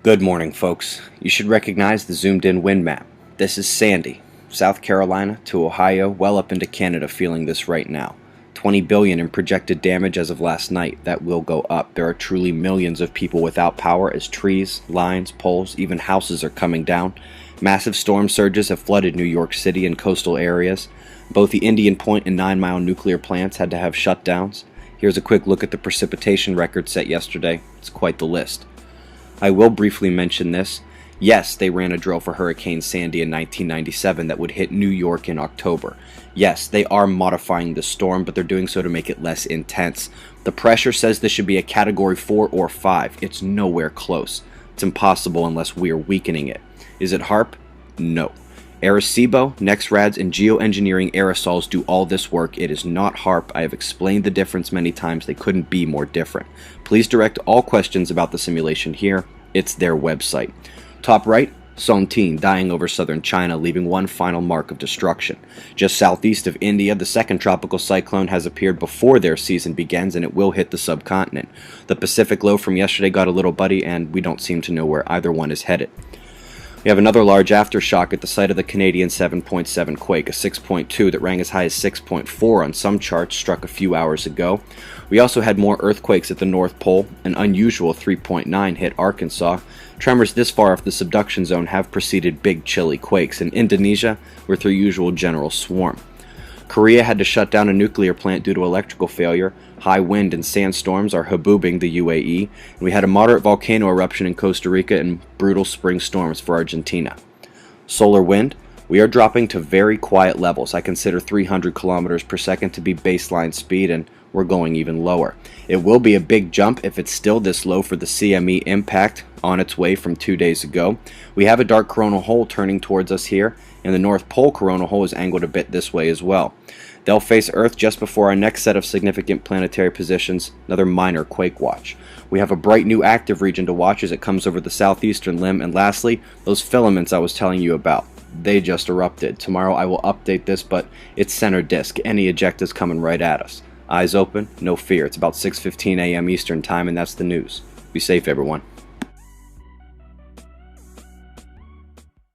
Good morning, folks. You should recognize the zoomed-in wind map. This is Sandy, South Carolina to Ohio, well up into Canada, feeling this right now. 20 billion in projected damage as of last night. That will go up. There are truly millions of people without power as trees, lines, poles, even houses are coming down. Massive storm surges have flooded New York City and coastal areas. Both the Indian Point and 9 Mile nuclear plants had to have shutdowns. Here's a quick look at the precipitation record set yesterday. It's quite the list. I will briefly mention this. Yes, they ran a drill for Hurricane Sandy in 1997 that would hit New York in October. Yes, they are modifying the storm, but they're doing so to make it less intense. The pressure says this should be a Category 4 or 5. It's nowhere close. It's impossible unless we are weakening it. Is it HAARP? No. Arecibo, NexRads, and geoengineering aerosols do all this work. It is not HAARP. I have explained the difference many times. They couldn't be more different. Please direct all questions about the simulation here. It's their website. Top right, Sontin dying over southern China, leaving one final mark of destruction. Just southeast of India, the second tropical cyclone has appeared before their season begins, and it will hit the subcontinent. The Pacific low from yesterday got a little buddy, and we don't seem to know where either one is headed. We have another large aftershock at the site of the Canadian 7.7 quake, a 6.2 that rang as high as 6.4 on some charts, struck a few hours ago. We also had more earthquakes at the North Pole. An unusual 3.9 hit Arkansas. Tremors this far off the subduction zone have preceded big chilly quakes. In Indonesia, with their usual general swarm. Korea had to shut down a nuclear plant due to electrical failure. High wind and sandstorms are haboobing the UAE. And we had a moderate volcano eruption in Costa Rica and brutal spring storms for Argentina. Solar wind, we are dropping to very quiet levels. I consider 300 kilometers per second to be baseline speed, and we're going even lower. It will be a big jump if it's still this low for the CME impact on its way from 2 days ago. We have a dark coronal hole turning towards us here, and the North Pole coronal hole is angled a bit this way as well. They'll face Earth just before our next set of significant planetary positions, another minor quake watch. We have a bright new active region to watch as it comes over the southeastern limb, and lastly, those filaments I was telling you about. They just erupted. Tomorrow I will update this, but it's center disk. Any ejecta's coming right at us. Eyes open, no fear. It's about 6:15 a.m. Eastern time, and that's the news. Be safe, everyone.